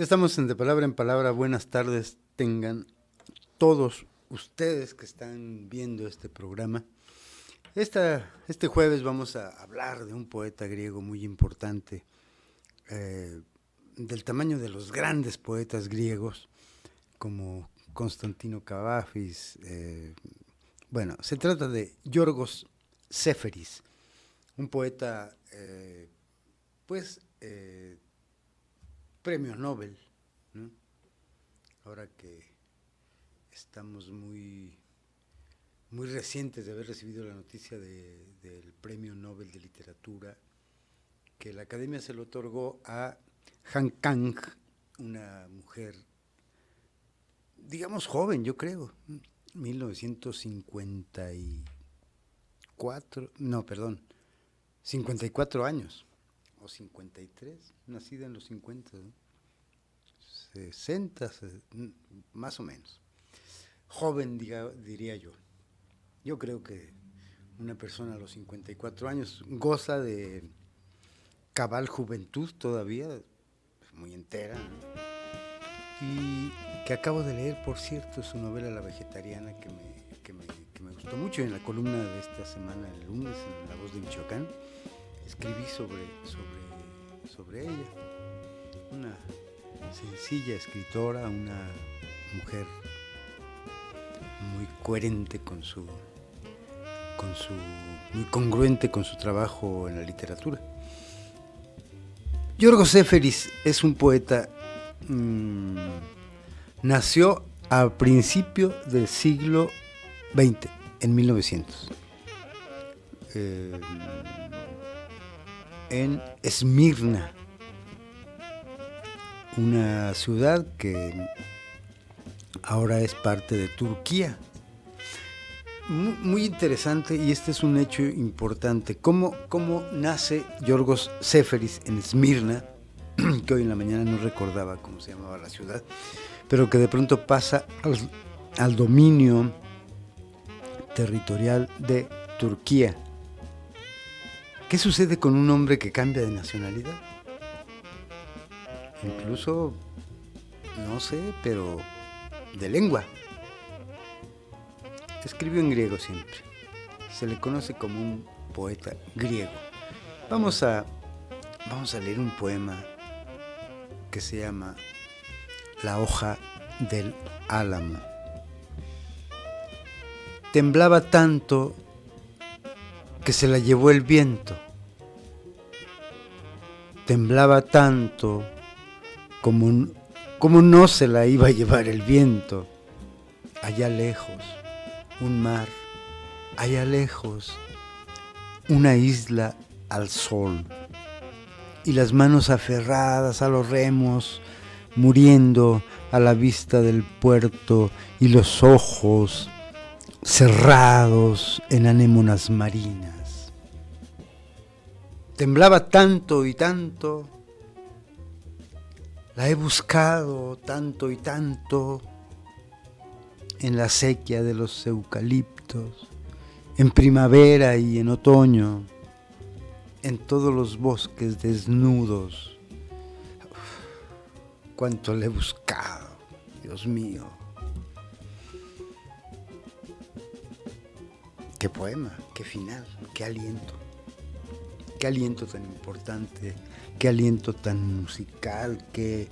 Estamos en De Palabra en Palabra. Buenas tardes tengan todos ustedes que están viendo este programa. Este jueves vamos a hablar de un poeta griego muy importante, del tamaño de los grandes poetas griegos, como Constantino Kavafis. Bueno, se trata de Yorgos Seferis, un poeta, premio Nobel, ¿no? Ahora que estamos muy recientes de haber recibido la noticia del premio Nobel de Literatura, que la Academia se lo otorgó a Han Kang, una mujer, digamos joven, yo creo, 54 años, o 53, nacida en los 50, ¿no? 60, más o menos. Joven, diría yo. Yo creo que una persona a los 54 años goza de cabal juventud todavía, muy entera, ¿no? Y que acabo de leer, por cierto, su novela La Vegetariana, que me gustó mucho. En la columna de esta semana, el lunes, en La Voz de Michoacán, escribí sobre ella. Una sencilla escritora, una mujer muy coherente muy congruente con su trabajo en la literatura. Yorgos Seferis es un poeta, nació a principio del siglo XX, en 1900, en Esmirna, una ciudad que ahora es parte de Turquía. Muy interesante, y este es un hecho importante. ¿Cómo nace Yorgos Seferis en Esmirna, que hoy en la mañana no recordaba cómo se llamaba la ciudad, pero que de pronto pasa al dominio territorial de Turquía? ¿Qué sucede con un hombre que cambia de nacionalidad? Incluso, no sé, pero de lengua. Escribió en griego siempre. Se le conoce como un poeta griego. Vamos a leer un poema que se llama La hoja del álamo. Temblaba tanto que se la llevó el viento. Temblaba tanto como no se la iba a llevar el viento. Allá lejos, un mar, allá lejos, una isla al sol, y las manos aferradas a los remos, muriendo a la vista del puerto, y los ojos cerrados en anémonas marinas. Temblaba tanto y tanto, la he buscado tanto y tanto, en la sequía de los eucaliptos, en primavera y en otoño, en todos los bosques desnudos. Cuánto le he buscado, Dios mío. Qué poema, qué final, qué aliento tan importante, qué aliento tan musical, qué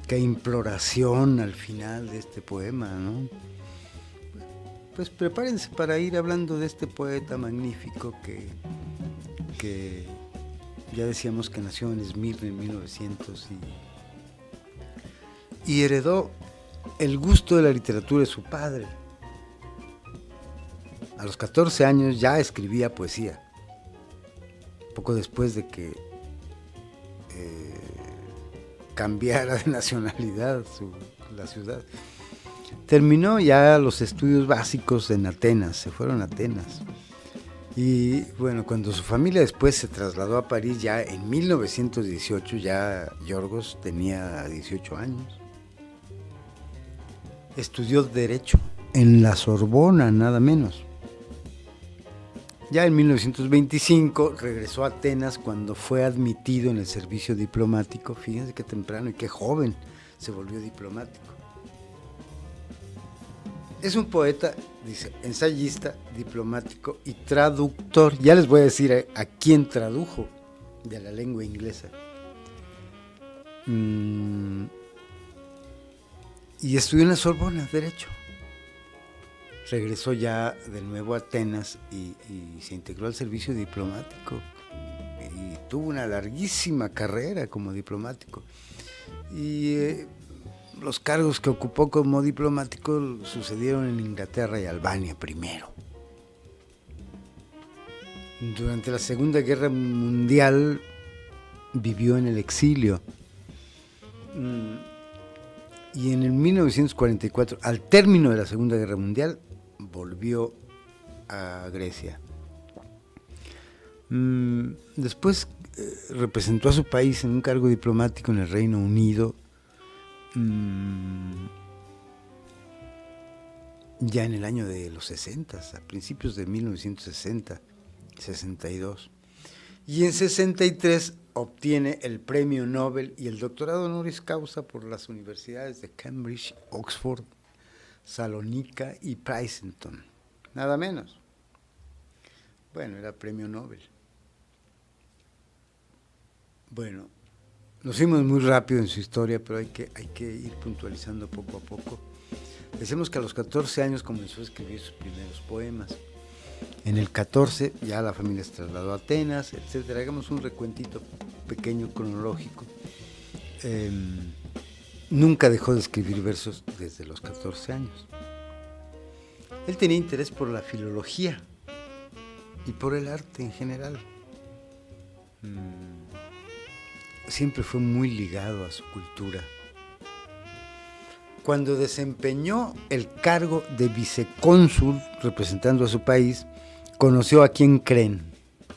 imploración al final de este poema, ¿no? Pues prepárense para ir hablando de este poeta magnífico que ya decíamos que nació en Esmirna en 1900 y heredó el gusto de la literatura de su padre. A los 14 años ya escribía poesía, poco después de que cambiara de nacionalidad la ciudad. Terminó ya los estudios básicos en Atenas, se fueron a Atenas. Y bueno, cuando su familia después se trasladó a París, ya en 1918, ya Yorgos tenía 18 años. Estudió Derecho en la Sorbona, nada menos. Ya en 1925 regresó a Atenas cuando fue admitido en el servicio diplomático. Fíjense qué temprano y qué joven. se volvió diplomático. Es un poeta, dice, ensayista, diplomático y traductor. Ya les voy a decir a quién tradujo de la lengua inglesa. Y estudió en la Sorbona, Derecho. Regresó ya de nuevo a Atenas y se integró al servicio diplomático. Y tuvo una larguísima carrera como diplomático. Y los cargos que ocupó como diplomático sucedieron en Inglaterra y Albania primero. Durante la Segunda Guerra Mundial vivió en el exilio. Y en el 1944, al término de la Segunda Guerra Mundial, volvió a Grecia. Después representó a su país en un cargo diplomático en el Reino Unido, ya en el año de los 60, a principios de 1960, 62. Y en 63 obtiene el premio Nobel y el doctorado honoris causa por las universidades de Cambridge, Oxford, Salónica y Princeton. Nada menos. Bueno, era premio Nobel. Bueno, nos fuimos muy rápido en su historia, pero hay que ir puntualizando poco a poco. Decimos que a los 14 años comenzó a escribir sus primeros poemas. En el 14 ya la familia se trasladó a Atenas, etc. Hagamos un recuentito pequeño cronológico. Nunca dejó de escribir versos desde los 14 años. Él tenía interés por la filología y por el arte en general. Siempre fue muy ligado a su cultura. Cuando desempeñó el cargo de vicecónsul representando a su país, conoció a quién creen,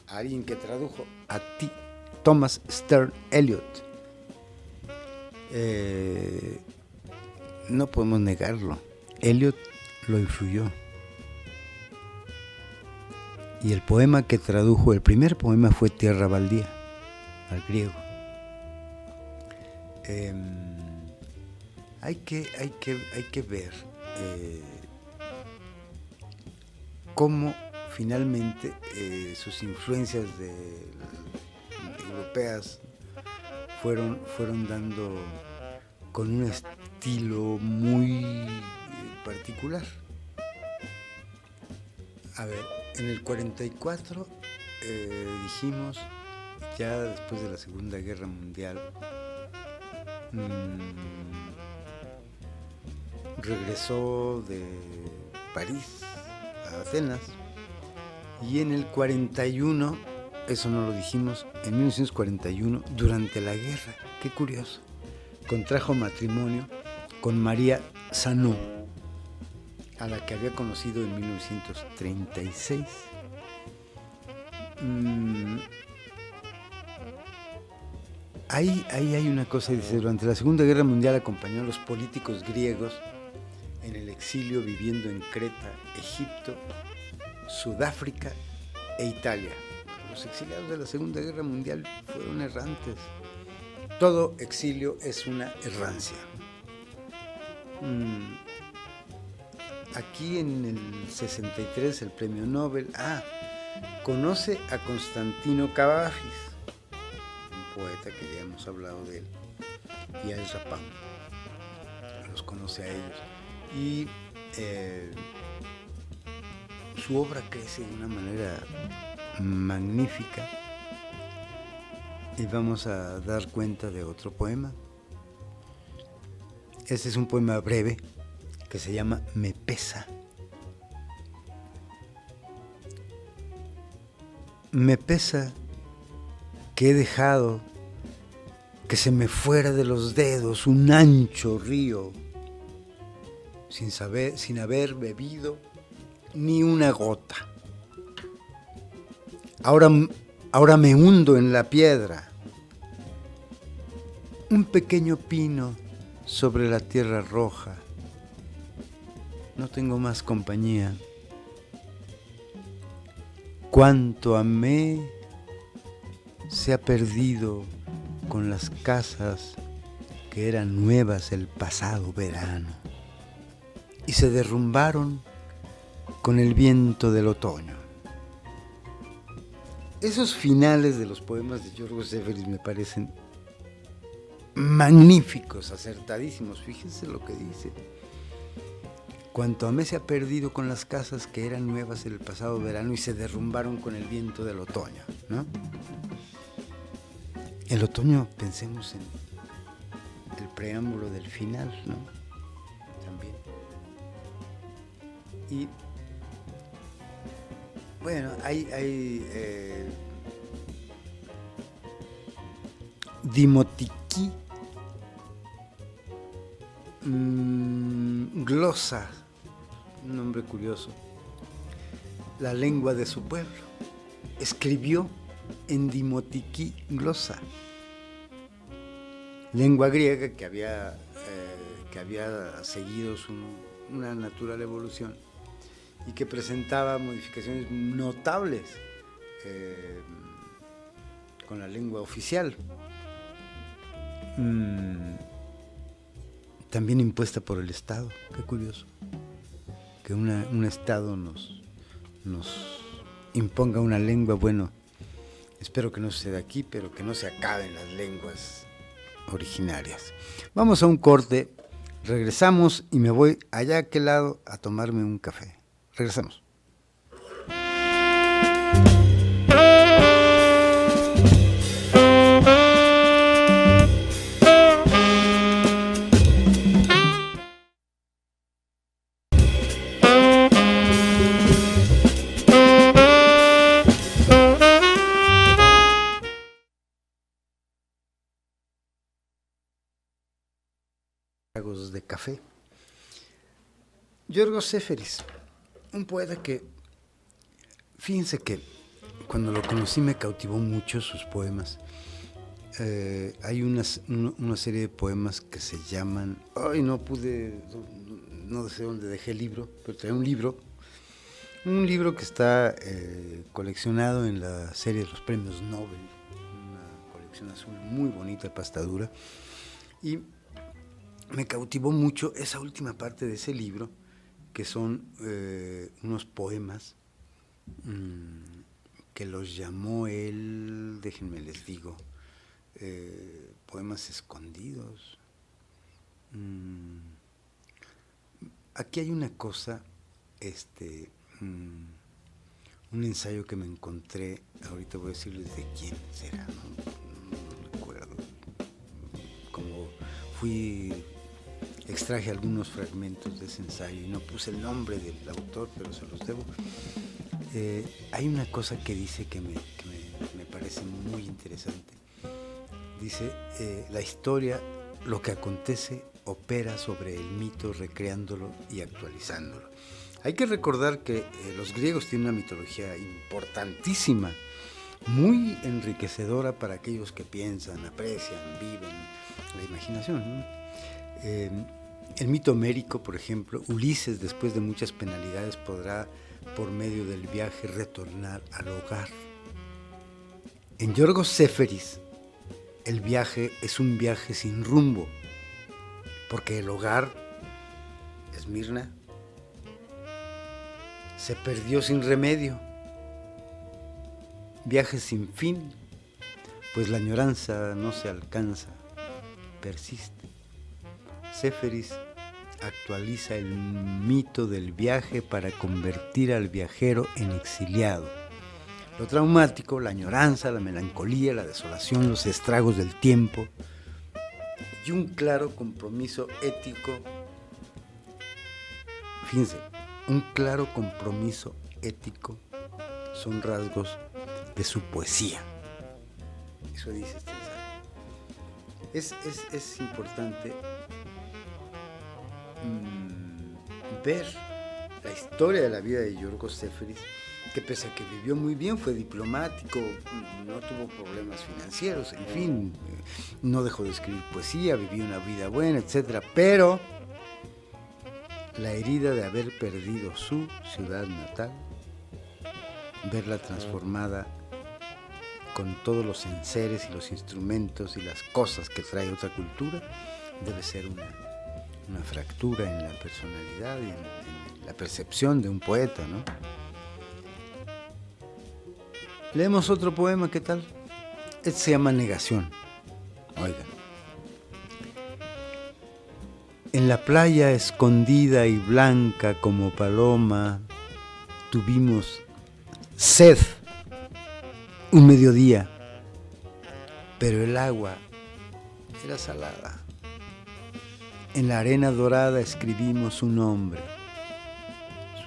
a alguien que tradujo, a Thomas Stern Eliot. No podemos negarlo, Eliot lo influyó. Y el poema que tradujo, el primer poema fue Tierra Baldía, al griego. Hay que ver cómo finalmente sus influencias europeas fueron dando con un estilo muy particular. A ver, en el 44 dijimos, ya después de la Segunda Guerra Mundial, regresó de París a Atenas, y en el 41, eso no lo dijimos, en 1941, durante la guerra, qué curioso, contrajo matrimonio con María Sanó, a la que había conocido en 1936. Ahí hay una cosa, dice, durante la Segunda Guerra Mundial acompañó a los políticos griegos en el exilio, viviendo en Creta, Egipto, Sudáfrica e Italia. Los exiliados de la Segunda Guerra Mundial fueron errantes. Todo exilio es una errancia. Aquí en el 63 el premio Nobel. Conoce a Constantino Cavafis, un poeta que ya hemos hablado de él, y a Ezra Pound. Los conoce a ellos. Y su obra crece de una manera magnífica. Y vamos a dar cuenta de otro poema. Este es un poema breve que se llama Me pesa. Me pesa que he dejado que se me fuera de los dedos un ancho río sin haber bebido ni una gota. Ahora me hundo en la piedra. Un pequeño pino sobre la tierra roja. No tengo más compañía. Cuánto amé se ha perdido con las casas que eran nuevas el pasado verano y se derrumbaron con el viento del otoño. Esos finales de los poemas de Yorgos Seferis me parecen magníficos, acertadísimos. Fíjense lo que dice. Cuanto a mí se ha perdido con las casas que eran nuevas el pasado verano y se derrumbaron con el viento del otoño, ¿no? El otoño, pensemos en el preámbulo del final, ¿no? También. Y bueno, hay Dimotiki glosa, un nombre curioso, la lengua de su pueblo. Escribió en Dimotiki glosa, lengua griega que había seguido una natural evolución y que presentaba modificaciones notables con la lengua oficial, también impuesta por el Estado. Qué curioso que un Estado nos imponga una lengua. Bueno, espero que no suceda aquí, pero que no se acaben las lenguas originarias. Vamos a un corte, regresamos y me voy allá a aquel lado a tomarme un café. Regresamos. De café. Yorgos Seferis, un poeta que, fíjense que cuando lo conocí me cautivó mucho sus poemas. Hay una serie de poemas que se llaman, no sé dónde dejé el libro, pero traía un libro que está coleccionado en la serie de los premios Nobel, una colección azul muy bonita de pasta dura, y me cautivó mucho esa última parte de ese libro, que son unos poemas que los llamó él, déjenme les digo, poemas escondidos. Aquí hay una cosa, un ensayo que me encontré, ahorita voy a decirles de quién será, no recuerdo. Como extraje algunos fragmentos de ese ensayo y no puse el nombre del autor, pero se los debo. Hay una cosa que dice que me parece muy interesante. Dice, la historia, lo que acontece, opera sobre el mito, recreándolo y actualizándolo. Hay que recordar que los griegos tienen una mitología importantísima, muy enriquecedora para aquellos que piensan, aprecian, viven la imaginación, ¿no? El mito homérico, por ejemplo, Ulises, después de muchas penalidades, podrá, por medio del viaje, retornar al hogar. En Yorgos Seferis, el viaje es un viaje sin rumbo, porque el hogar, Esmirna, se perdió sin remedio. Viaje sin fin, pues la añoranza no se alcanza, persiste. Seferis actualiza el mito del viaje para convertir al viajero en exiliado. Lo traumático, la añoranza, la melancolía, la desolación, los estragos del tiempo y un claro compromiso ético. Fíjense, un claro compromiso ético son rasgos de su poesía. Eso dice este ensayo. Es importante ver la historia de la vida de Yorgos Seferis, que pese a que vivió muy bien, fue diplomático, no tuvo problemas financieros, en fin, no dejó de escribir poesía, vivió una vida buena, etc. Pero la herida de haber perdido su ciudad natal, verla transformada con todos los enseres y los instrumentos y las cosas que trae otra cultura, debe ser una fractura en la personalidad y en la percepción de un poeta, ¿no? Leemos otro poema, ¿qué tal? Este se llama Negación. Oigan. En la playa escondida y blanca como paloma, tuvimos sed un mediodía, pero el agua era salada. En la arena dorada escribimos un nombre.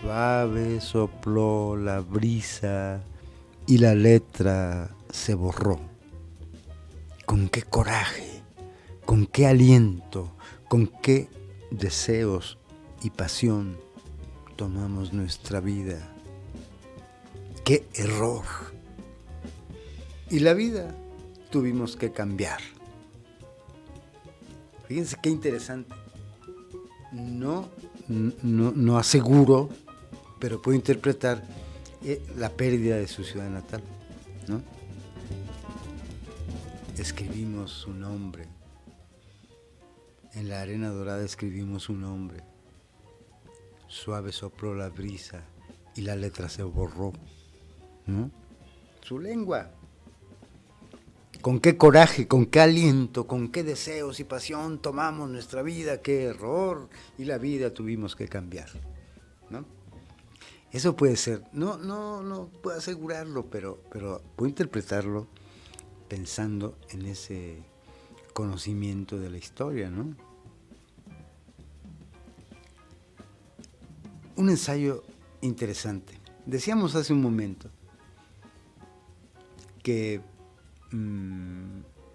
Suave sopló la brisa y la letra se borró. Con qué coraje, con qué aliento, con qué deseos y pasión tomamos nuestra vida. ¡Qué error! Y la vida tuvimos que cambiar. Fíjense qué interesante. No aseguro, pero puedo interpretar la pérdida de su ciudad natal, ¿no? Escribimos su nombre. En la arena dorada escribimos su nombre. Suave sopló la brisa y la letra se borró, ¿no? Su lengua. Con qué coraje, con qué aliento, con qué deseos y pasión tomamos nuestra vida, qué error, y la vida tuvimos que cambiar, ¿no? Eso puede ser, no puedo asegurarlo, pero puedo interpretarlo pensando en ese conocimiento de la historia, ¿no? Un ensayo interesante. Decíamos hace un momento que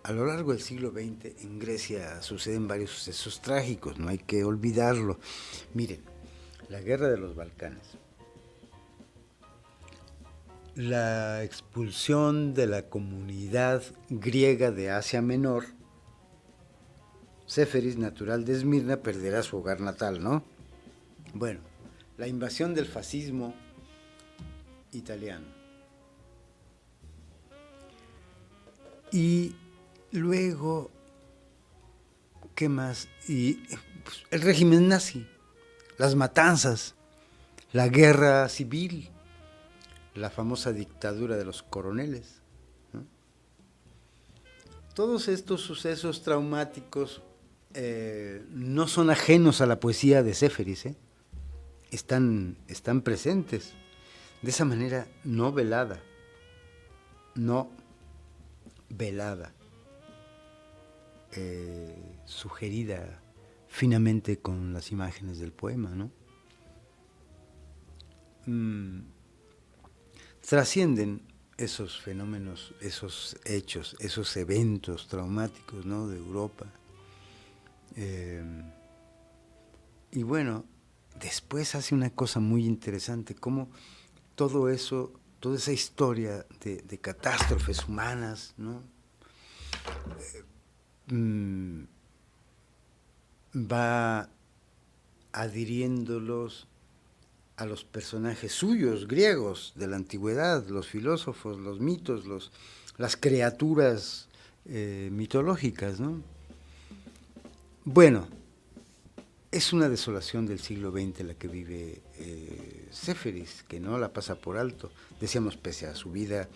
a lo largo del siglo XX en Grecia suceden varios sucesos trágicos, no hay que olvidarlo. Miren, la guerra de los Balcanes, la expulsión de la comunidad griega de Asia Menor, Séferis, natural de Esmirna, perderá su hogar natal, ¿no? Bueno, la invasión del fascismo italiano. Y luego, ¿qué más? Y pues, el régimen nazi, las matanzas, la guerra civil, la famosa dictadura de los coroneles, ¿no? Todos estos sucesos traumáticos no son ajenos a la poesía de Séferis, están presentes, de esa manera no velada, sugerida finamente con las imágenes del poema, ¿no? Trascienden esos fenómenos, esos hechos, esos eventos traumáticos, ¿no?, de Europa. Y bueno, después hace una cosa muy interesante, como todo eso, toda esa historia de catástrofes humanas, ¿no?, va adhiriéndolos a los personajes suyos, griegos, de la antigüedad, los filósofos, los mitos, las criaturas mitológicas, ¿no? Bueno, es una desolación del siglo XX la que vive Séferis, que no la pasa por alto. Decíamos, pese a su vida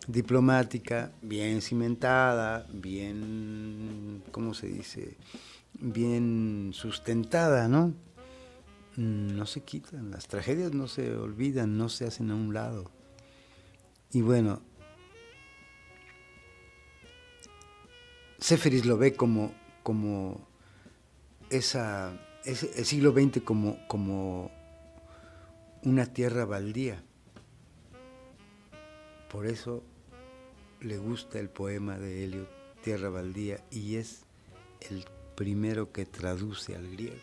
diplomática, bien cimentada, bien, ¿cómo se dice?, bien sustentada, ¿no? No se quitan, las tragedias no se olvidan, no se hacen a un lado. Y bueno, Séferis lo ve como el siglo XX como una tierra baldía. Por eso le gusta el poema de Eliot, Tierra baldía, y es el primero que traduce al griego.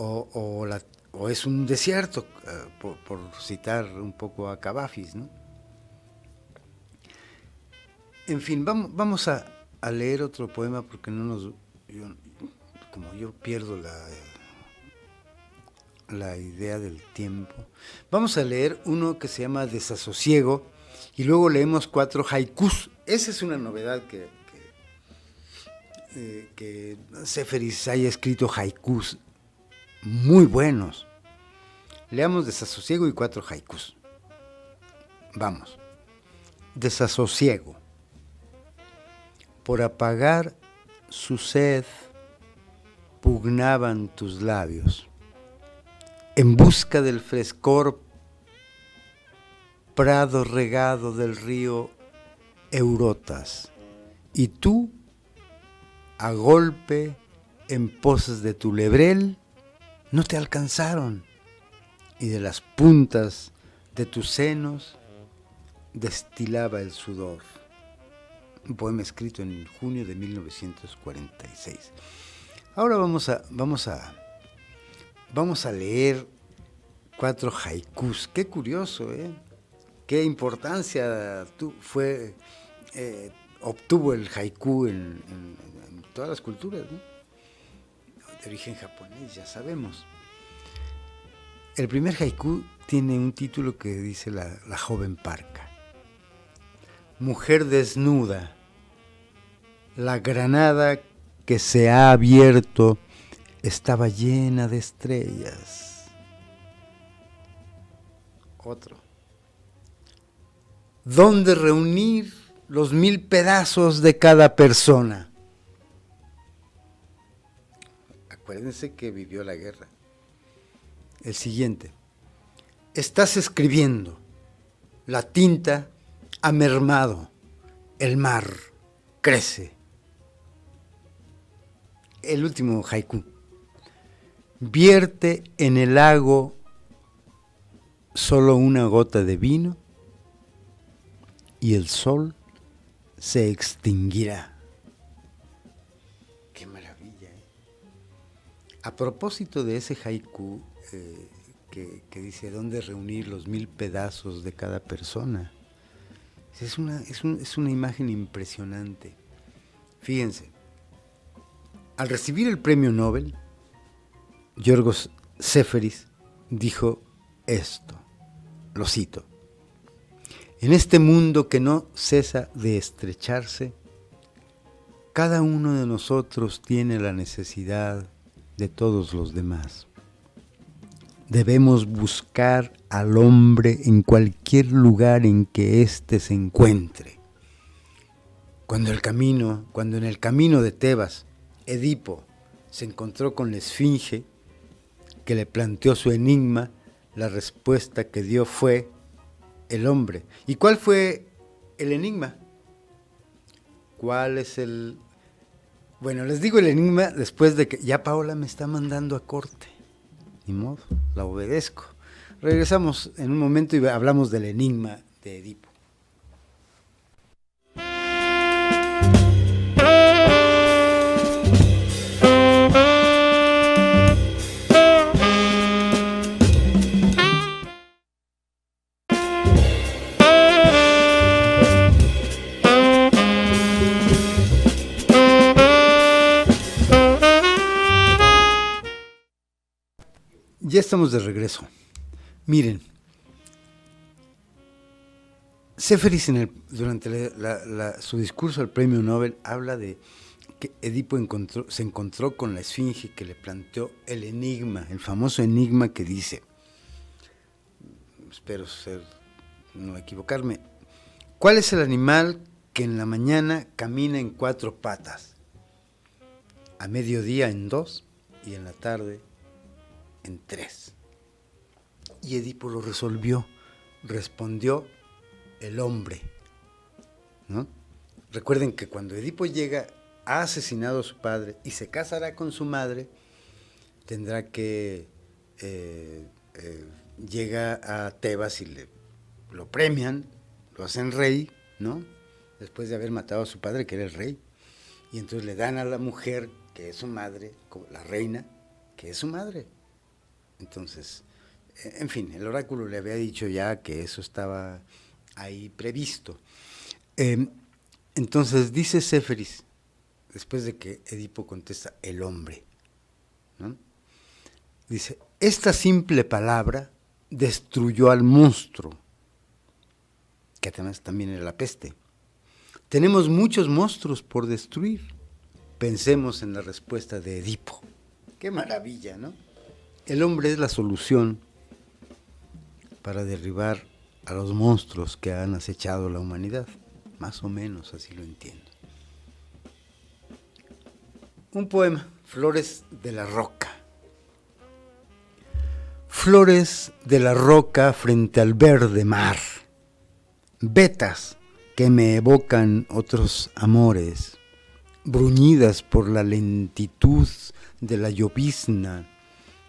O es un desierto, por citar un poco a Cavafis, ¿no? En fin, vamos a leer otro poema porque como yo pierdo la idea del tiempo. Vamos a leer uno que se llama Desasosiego y luego leemos 4 haikus esa es una novedad que Séferis haya escrito haikus muy buenos. Leamos Desasosiego y 4 haikus. Vamos. Desasosiego. Por apagar su sed pugnaban tus labios. En busca del frescor, prado regado del río Eurotas. Y tú, a golpe, en poses de tu lebrel, no te alcanzaron. Y de las puntas de tus senos destilaba el sudor. Un poema escrito en junio de 1946. Ahora vamos a leer 4 haikus. Qué curioso, ¿eh? Qué importancia obtuvo el haiku en todas las culturas, ¿no? De origen japonés, ya sabemos. El primer haiku tiene un título que dice la joven parca. Mujer desnuda, la granada que se ha abierto estaba llena de estrellas. Otro. ¿Dónde reunir los 1000 pedazos de cada persona? Acuérdense que vivió la guerra. El siguiente. Estás escribiendo. La tinta ha mermado. El mar crece. El último haiku. Vierte en el lago solo una gota de vino y el sol se extinguirá. Qué maravilla, ¿eh? A propósito de ese haiku que dice ¿dónde reunir los 1000 pedazos de cada persona? Es una imagen impresionante. Fíjense, al recibir el premio Nobel, Yorgos Séferis dijo esto, lo cito: en este mundo que no cesa de estrecharse, cada uno de nosotros tiene la necesidad de todos los demás. Debemos buscar al hombre en cualquier lugar en que éste se encuentre. Cuando en el camino de Tebas, Edipo se encontró con la esfinge que le planteó su enigma, la respuesta que dio fue el hombre. ¿Y cuál fue el enigma? ¿Cuál es el...? Bueno, les digo el enigma después de que ya Paola me está mandando a corte. Ni modo, la obedezco. Regresamos en un momento y hablamos del enigma de Edipo. Ya estamos de regreso. Miren, Séferis durante su discurso al premio Nobel habla de que Edipo se encontró con la esfinge que le planteó el enigma, el famoso enigma que dice, espero no equivocarme, ¿cuál es el animal que en la mañana camina en 4 patas, a mediodía en 2 y en la tarde en 3? Y Edipo lo resolvió, respondió el hombre, ¿no? Recuerden que cuando Edipo llega, ha asesinado a su padre y se casará con su madre, tendrá que llega a Tebas y lo premian, lo hacen rey, ¿no? Después de haber matado a su padre, que era el rey, y entonces le dan a la mujer, que es su madre, la reina, que es su madre. Entonces, en fin, el oráculo le había dicho ya que eso estaba ahí previsto. Entonces dice Séferis, después de que Edipo contesta el hombre, ¿no? Dice, esta simple palabra destruyó al monstruo, que además también era la peste. Tenemos muchos monstruos por destruir. Pensemos en la respuesta de Edipo. ¡Qué maravilla!, ¿no? El hombre es la solución para derribar a los monstruos que han acechado la humanidad. Más o menos así lo entiendo. Un poema, Flores de la Roca. Flores de la roca frente al verde mar, vetas que me evocan otros amores, bruñidas por la lentitud de la llovizna,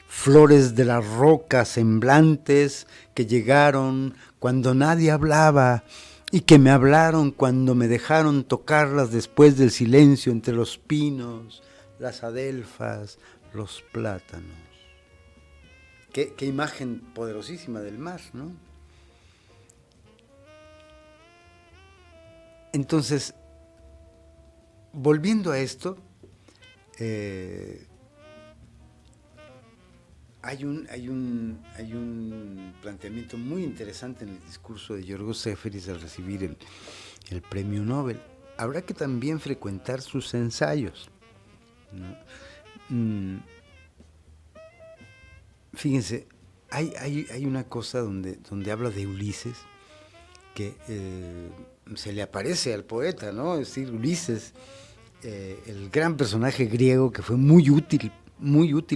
flores de la roca semblantes que llegaron cuando nadie hablaba y que me hablaron cuando me dejaron tocarlas después del silencio entre los pinos, las adelfas, los plátanos. Qué imagen poderosísima del mar, ¿no? Entonces, volviendo a esto, hay un planteamiento muy interesante en el discurso de Yorgos Seferis al recibir el premio Nobel. Habrá que también frecuentar sus ensayos, ¿no? Fíjense, hay una cosa donde habla de Ulises que se le aparece al poeta, ¿no? Es decir, Ulises, el gran personaje griego que fue muy útil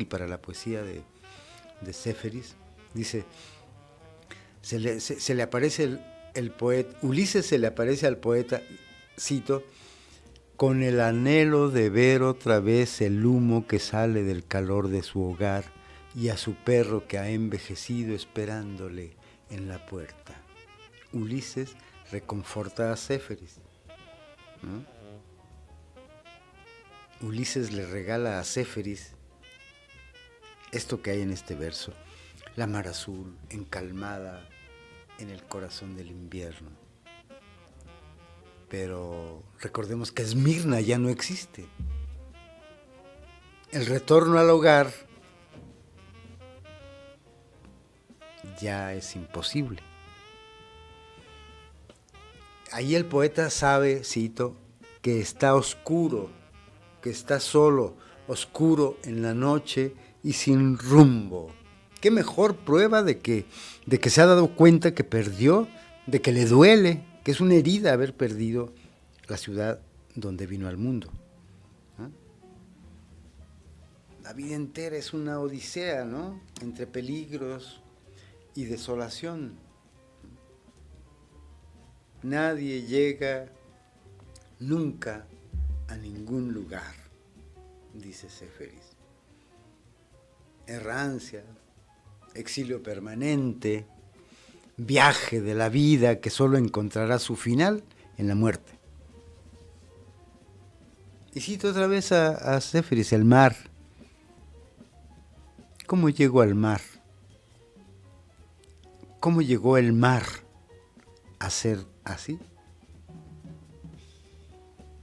para la poesía de Séferis, dice, se le aparece el poeta, Ulises se le aparece al poeta, cito, con el anhelo de ver otra vez el humo que sale del calor de su hogar y a su perro que ha envejecido esperándole en la puerta. Ulises reconforta a Séferis, ¿no? Ulises le regala a Séferis esto que hay en este verso, la mar azul, encalmada en el corazón del invierno. Pero recordemos que Esmirna ya no existe. El retorno al hogar ya es imposible. Ahí el poeta sabe, cito, que está oscuro, que está solo, oscuro en la noche y sin rumbo. ¿Qué mejor prueba de que se ha dado cuenta que perdió, de que le duele, que es una herida haber perdido la ciudad donde vino al mundo? ¿Ah? La vida entera es una odisea, ¿no? Entre peligros y desolación. Nadie llega nunca a ningún lugar, dice Séferis. Errancia, exilio permanente, viaje de la vida que solo encontrará su final en la muerte. Y cito otra vez a Séferis, el mar. ¿Cómo llegó al mar? ¿Cómo llegó el mar a ser así?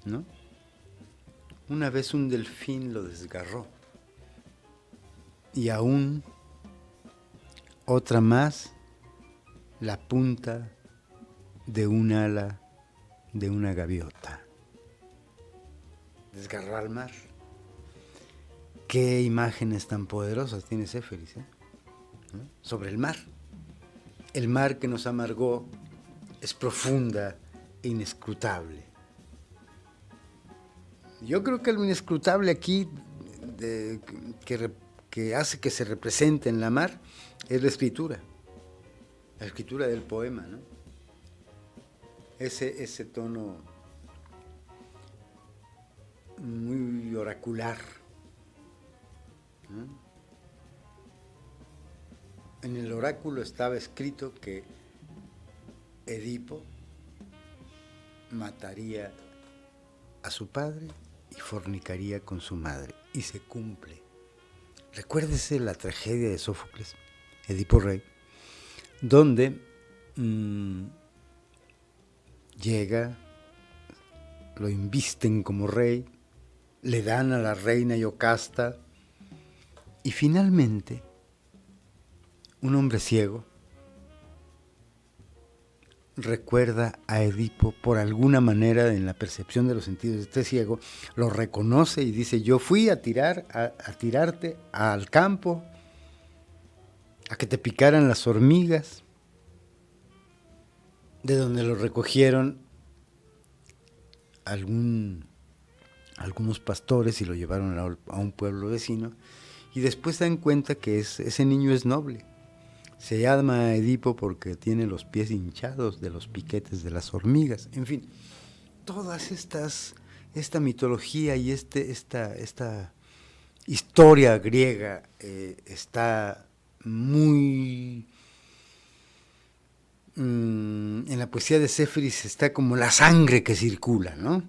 ¿No? Una vez un delfín lo desgarró y aún otra más la punta de un ala de una gaviota. Desgarró al mar. Qué imágenes tan poderosas tiene Séferis, ¿no? Sobre el mar. El mar que nos amargó es profunda e inescrutable. Yo creo que lo inescrutable aquí que hace que se represente en la mar es la escritura del poema, ¿no? Ese tono muy oracular, ¿no? En el oráculo estaba escrito que Edipo mataría a su padre y fornicaría con su madre, y se cumple. Recuérdese la tragedia de Sófocles, Edipo Rey, donde llega, lo invisten como rey, le dan a la reina Yocasta, y finalmente un hombre ciego recuerda a Edipo por alguna manera en la percepción de los sentidos de este ciego, lo reconoce y dice, yo fui a tirarte al campo, a que te picaran las hormigas, de donde lo recogieron algunos pastores y lo llevaron a un pueblo vecino, y después se dan cuenta que ese niño es noble. Se llama Edipo porque tiene los pies hinchados de los piquetes de las hormigas. En fin, esta mitología y esta historia griega está muy... en la poesía de Séferis está como la sangre que circula, ¿no?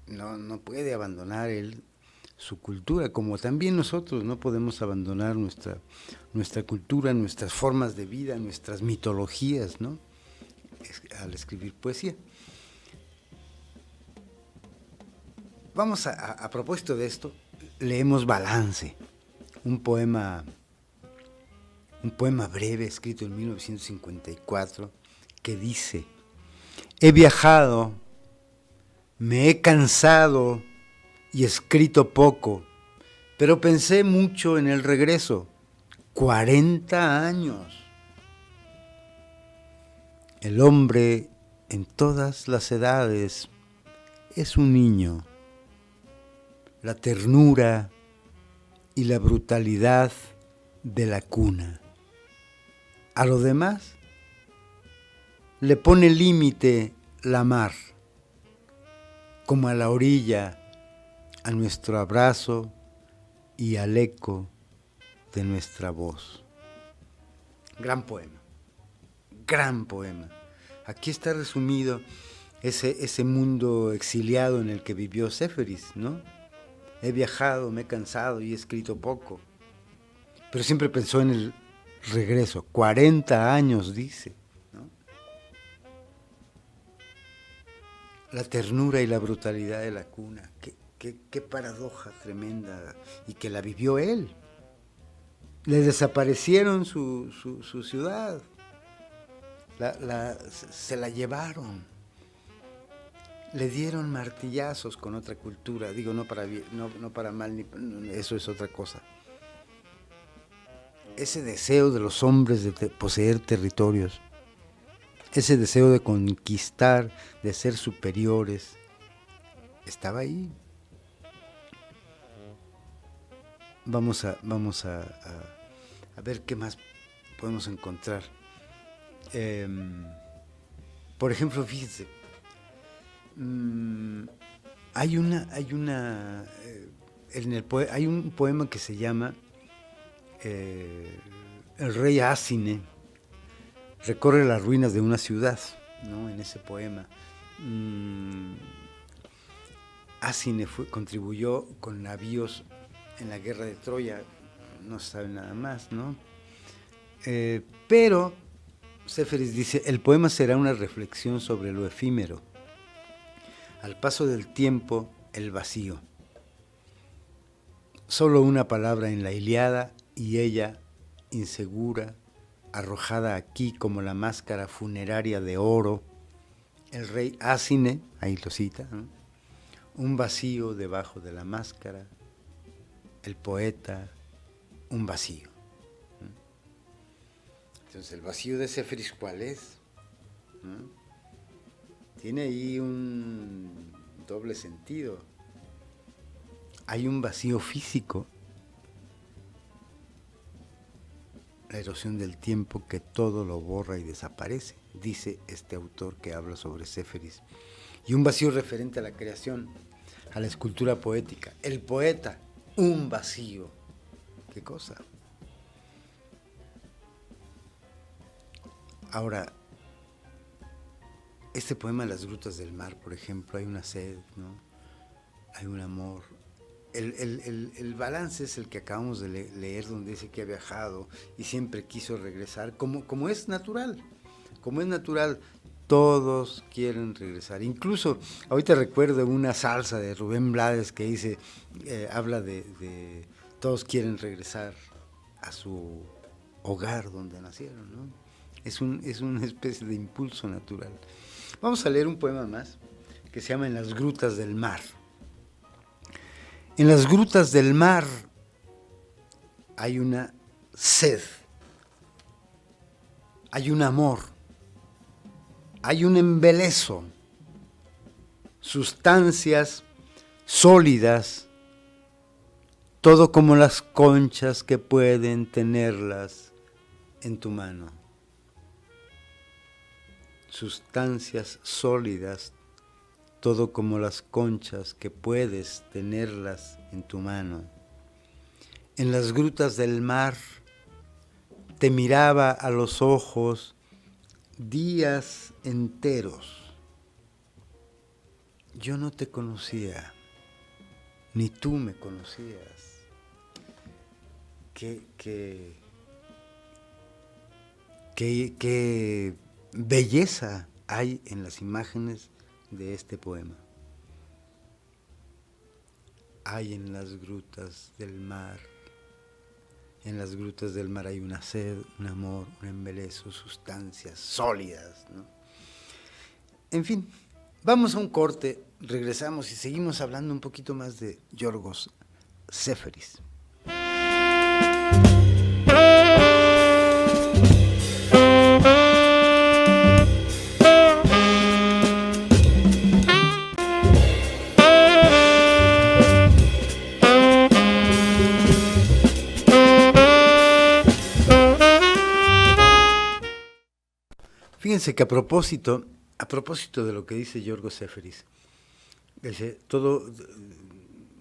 No puede abandonar él su cultura, como también nosotros no podemos abandonar nuestra cultura, nuestras formas de vida, nuestras mitologías, ¿no? Al escribir poesía. Vamos a propósito de esto, leemos Balance, un poema breve escrito en 1954 que dice: he viajado, me he cansado y escrito poco, pero pensé mucho en el regreso. 40 años. El hombre en todas las edades es un niño. La ternura y la brutalidad de la cuna. A lo demás le pone límite la mar, como a la orilla, a nuestro abrazo y al eco de nuestra voz. Gran poema, gran poema. Aquí está resumido ese mundo exiliado en el que vivió Séferis, ¿no? He viajado, me he cansado y he escrito poco, pero siempre pensó en el regreso. 40 años, dice, ¿no? La ternura y la brutalidad de la cuna. Qué paradoja tremenda, y que la vivió él. Le desaparecieron su ciudad, se la llevaron, le dieron martillazos con otra cultura, digo, no para mal, eso es otra cosa. Ese deseo de los hombres de poseer territorios, ese deseo de conquistar, de ser superiores, estaba ahí. Vamos a ver qué más podemos encontrar. Por ejemplo, fíjense, hay un poema que se llama El rey Asine recorre las ruinas de una ciudad, ¿no? En ese poema. Asine contribuyó con navíos en la guerra de Troya, no se sabe nada más, ¿no? Pero Séferis dice, el poema será una reflexión sobre lo efímero, al paso del tiempo, el vacío. Solo una palabra en la Ilíada y ella, insegura, arrojada aquí como la máscara funeraria de oro, el rey Asine, ahí lo cita, ¿no? Un vacío debajo de la máscara, el poeta, un vacío. Entonces, el vacío de Séferis, ¿cuál es? ¿No? Tiene ahí un doble sentido. Hay un vacío físico, la erosión del tiempo que todo lo borra y desaparece, dice este autor que habla sobre Séferis. Y un vacío referente a la creación, a la escultura poética. El poeta, un vacío. ¿Qué cosa? Ahora, este poema Las grutas del mar, por ejemplo, hay una sed, ¿no? Hay un amor. El balance es el que acabamos de leer, donde dice que ha viajado y siempre quiso regresar, como es natural. Como es natural, todos quieren regresar. Incluso, ahorita recuerdo una salsa de Rubén Blades que dice, habla de todos quieren regresar a su hogar donde nacieron, ¿no? Es una especie de impulso natural. Vamos a leer un poema más que se llama En las grutas del mar. En las grutas del mar hay una sed, hay un amor, hay un embeleso, sustancias sólidas, todo como las conchas que pueden tenerlas en tu mano. Sustancias sólidas, todo como las conchas que puedes tenerlas en tu mano. En las grutas del mar te miraba a los ojos días enteros. Yo no te conocía, ni tú me conocías. Qué belleza hay en las imágenes de este poema. Hay en las grutas del mar. En las grutas del mar hay una sed, un amor, un embeleso, sustancias sólidas, ¿no? En fin, vamos a un corte, regresamos y seguimos hablando un poquito más de Yorgos Seferis. Fíjense que a propósito de lo que dice Yorgos Seferis,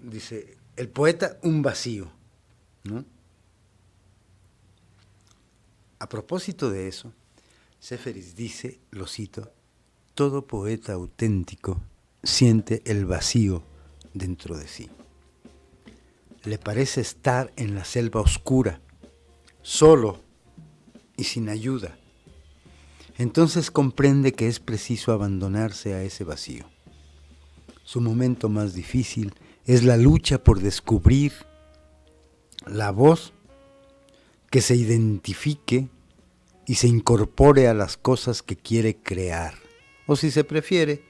dice, el poeta un vacío, ¿no? A propósito de eso, Seferis dice, lo cito, todo poeta auténtico siente el vacío dentro de sí. Le parece estar en la selva oscura, solo y sin ayuda. Entonces comprende que es preciso abandonarse a ese vacío. Su momento más difícil es la lucha por descubrir la voz que se identifique y se incorpore a las cosas que quiere crear, o si se prefiere,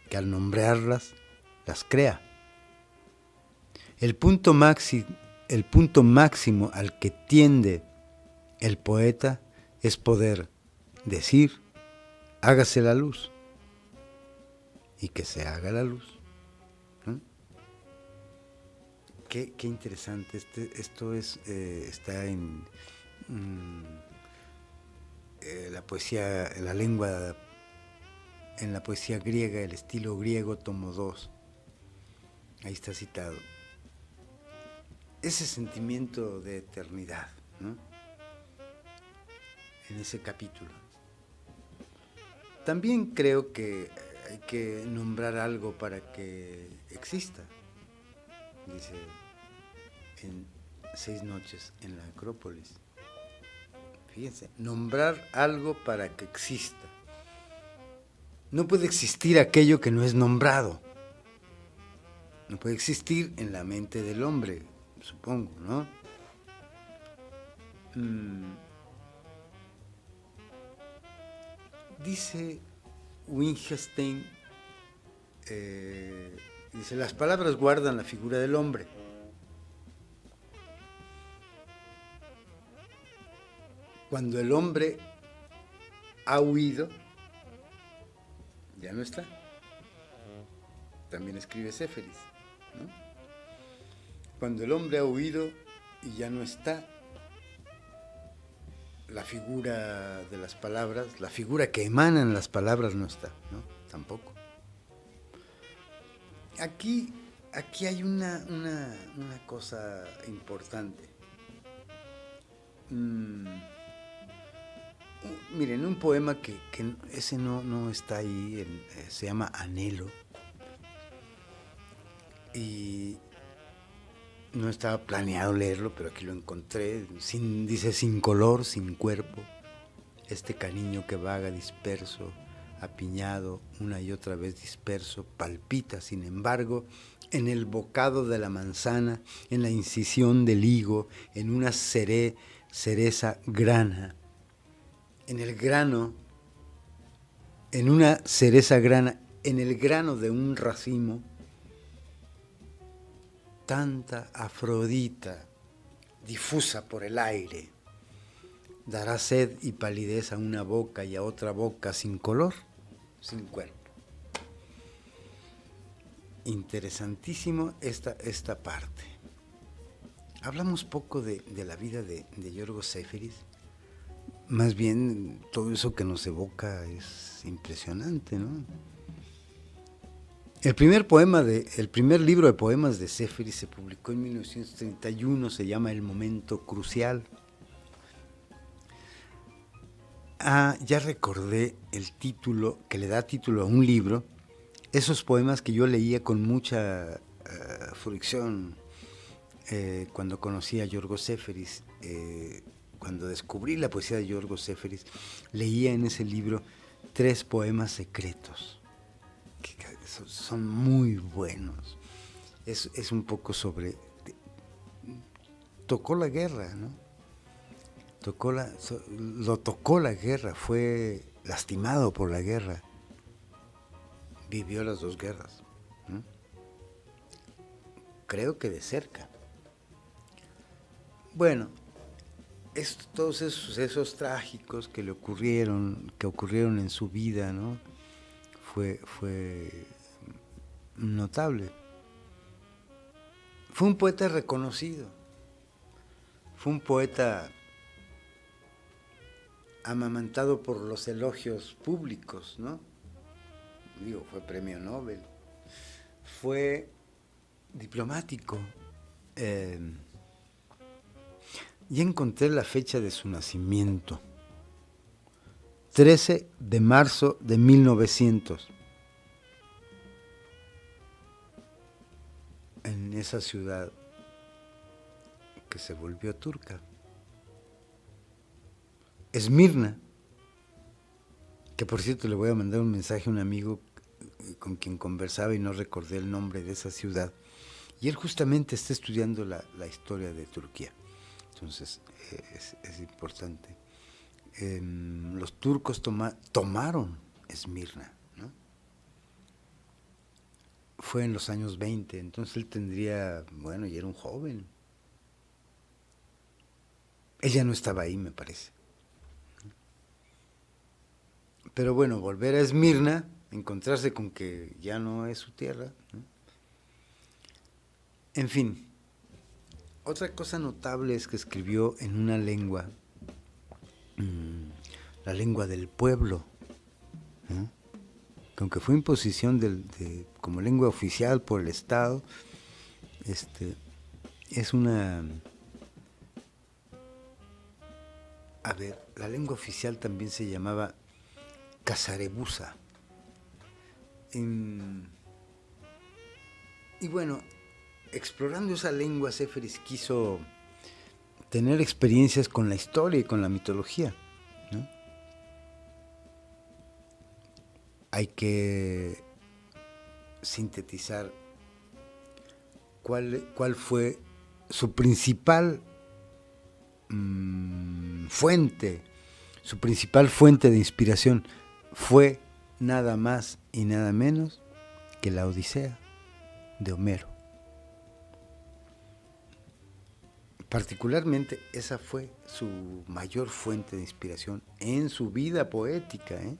que al nombrarlas, las crea. El punto máximo al que tiende el poeta es poder decir, hágase la luz, y que se haga la luz. ¿No? Qué interesante. Esto está en la poesía, en la poesía griega, el estilo griego, tomo 2. Ahí está citado. Ese sentimiento de eternidad, ¿no? En ese capítulo. También creo que hay que nombrar algo para que exista. Dice, en 6 noches en la Acrópolis. Fíjense, nombrar algo para que exista. No puede existir aquello que no es nombrado. No puede existir en la mente del hombre, supongo, ¿no? Dice Wittgenstein, dice, las palabras guardan la figura del hombre. Cuando el hombre ha huido, ya no está. También escribe Seferis, ¿no? Cuando el hombre ha huido y ya no está, la figura de las palabras, la figura que emanan las palabras no está, ¿no? Tampoco. Aquí hay una cosa importante. Miren, un poema que ese no está ahí, se llama Anhelo. Y no estaba planeado leerlo, pero aquí lo encontré. Dice, sin color, sin cuerpo, este cariño que vaga disperso, apiñado, una y otra vez disperso, palpita, sin embargo, en el bocado de la manzana, en la incisión del higo, en una cereza grana. en el grano, en una cereza grana, en el grano de un racimo, tanta Afrodita difusa por el aire, dará sed y palidez a una boca y a otra boca sin color, sin cuerpo. Interesantísimo esta parte. Hablamos poco de la vida de Yorgos Seferis. Más bien, todo eso que nos evoca es impresionante, ¿no? El primer libro de poemas de Seferis se publicó en 1931, se llama El Momento Crucial. Ya recordé el título, que le da título a un libro, esos poemas que yo leía con mucha fricción cuando conocí a Yorgos Seferis, cuando descubrí la poesía de Yorgos Seferis, leía en ese libro 3 poemas secretos, que son muy buenos. Es un poco sobre... Tocó la guerra, ¿no? Lo tocó la guerra, fue lastimado por la guerra. Vivió las 2 guerras. ¿No? Creo que de cerca. Bueno, todos esos sucesos trágicos que le ocurrieron en su vida, ¿no? Fue notable. Fue un poeta reconocido. Fue un poeta amamantado por los elogios públicos, ¿no? Digo, fue premio Nobel. Fue diplomático. Ya encontré la fecha de su nacimiento. 13 de marzo de 1900. En esa ciudad que se volvió turca. Esmirna, que por cierto le voy a mandar un mensaje a un amigo con quien conversaba y no recordé el nombre de esa ciudad. Y él justamente está estudiando la historia de Turquía. Entonces es importante. Los turcos tomaron Esmirna, ¿no? Fue en los años 20, entonces él tendría, bueno, y era un joven. Ella no estaba ahí, me parece. Pero bueno, volver a Esmirna, encontrarse con que ya no es su tierra, ¿no? En fin, otra cosa notable es que escribió en una lengua, la lengua del pueblo, ¿no? Que aunque fue imposición como lengua oficial por el Estado, es una... A ver, la lengua oficial también se llamaba Casarebusa. Y bueno, explorando esa lengua, Seferis quiso tener experiencias con la historia y con la mitología, ¿no? Hay que sintetizar cuál fue su principal fuente de inspiración. Fue nada más y nada menos que la Odisea de Homero. Particularmente esa fue su mayor fuente de inspiración en su vida poética, ¿eh?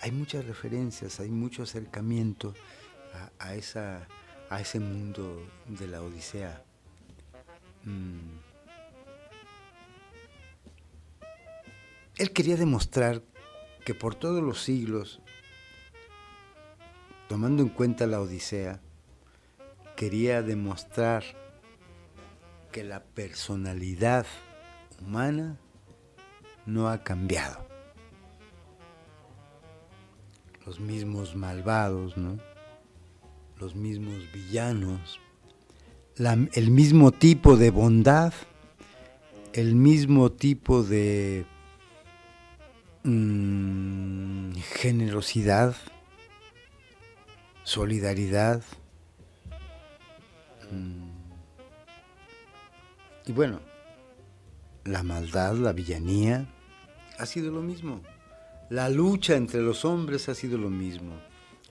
Hay muchas referencias, hay mucho acercamiento a ese mundo de la Odisea. Él quería demostrar que por todos los siglos, tomando en cuenta la Odisea, quería demostrar que la personalidad humana no ha cambiado. Los mismos malvados, ¿no? Los mismos villanos, el mismo tipo de bondad, el mismo tipo de generosidad, solidaridad, y bueno, la maldad, la villanía, ha sido lo mismo. La lucha entre los hombres ha sido lo mismo.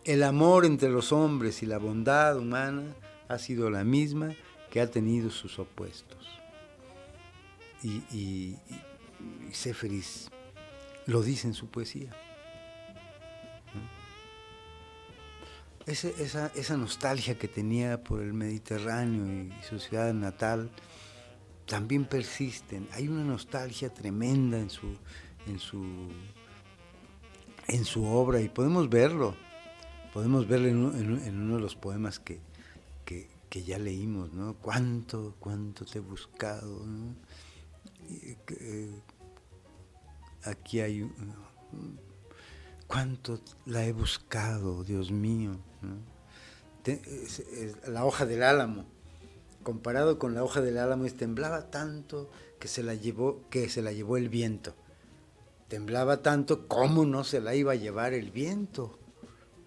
El amor entre los hombres y la bondad humana ha sido la misma, que ha tenido sus opuestos. Y Séferis lo dice en su poesía. Esa nostalgia que tenía por el Mediterráneo y su ciudad natal también persisten. Hay una nostalgia tremenda en su obra, y podemos verlo en uno de los poemas que ya leímos, ¿no? Cuánto te he buscado, ¿no? Aquí hay cuánto la he buscado, Dios mío, ¿no? La hoja del álamo, comparado con la hoja del álamo, temblaba tanto que se la llevó el viento. Temblaba tanto, ¿cómo no se la iba a llevar el viento?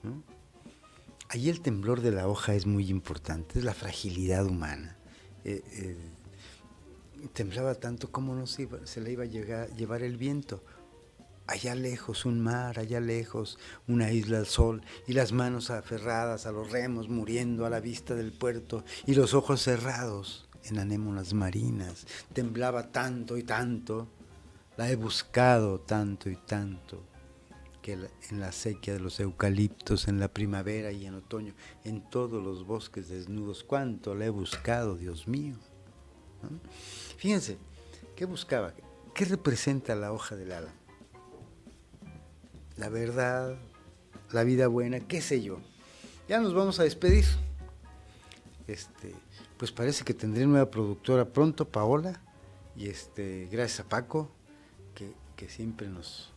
¿No? Ahí el temblor de la hoja es muy importante, es la fragilidad humana. Temblaba tanto, ¿cómo no se la iba a llevar el viento? Allá lejos un mar, allá lejos una isla al sol, y las manos aferradas a los remos, muriendo a la vista del puerto, y los ojos cerrados en anémonas marinas. Temblaba tanto y tanto, la he buscado tanto y tanto, que en la sequía de los eucaliptos, en la primavera y en otoño, en todos los bosques desnudos, cuánto la he buscado, Dios mío, ¿no? Fíjense, ¿qué buscaba? ¿Qué representa la hoja del álamo? La verdad, la vida buena, qué sé yo. Ya nos vamos a despedir. Pues parece que tendré nueva productora pronto, Paola, y gracias a Paco, que siempre nos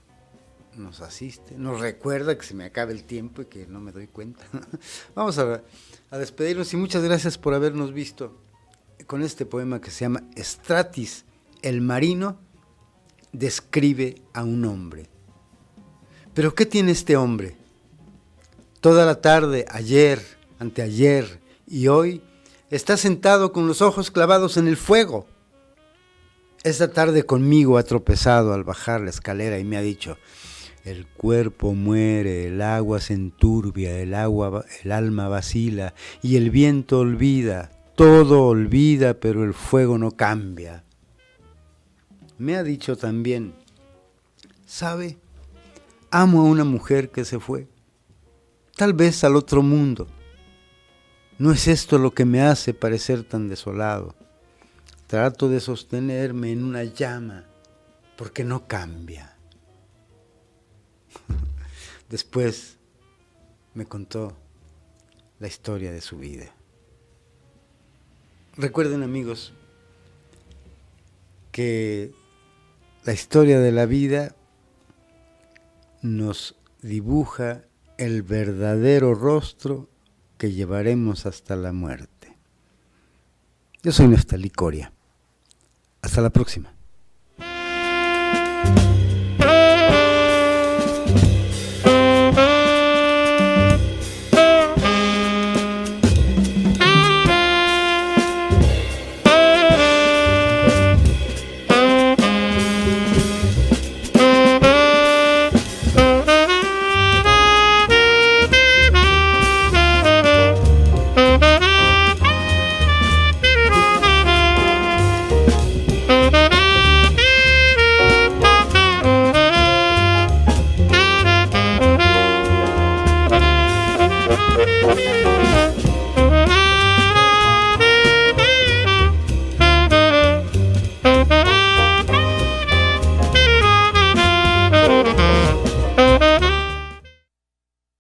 asiste, nos recuerda que se me acaba el tiempo y que no me doy cuenta. Vamos a despedirnos, y muchas gracias por habernos visto con este poema que se llama Stratis, el marino describe a un hombre. ¿Pero qué tiene este hombre? Toda la tarde, ayer, anteayer y hoy, está sentado con los ojos clavados en el fuego. Esta tarde conmigo ha tropezado al bajar la escalera y me ha dicho: el cuerpo muere, el agua se enturbia, el alma vacila y el viento olvida, todo olvida, pero el fuego no cambia. Me ha dicho también: ¿sabe? Amo a una mujer que se fue, tal vez al otro mundo. No es esto lo que me hace parecer tan desolado. Trato de sostenerme en una llama, porque no cambia. Después me contó la historia de su vida. Recuerden, amigos, que la historia de la vida nos dibuja el verdadero rostro que llevaremos hasta la muerte. Yo soy Neftalí Coria. Hasta la próxima.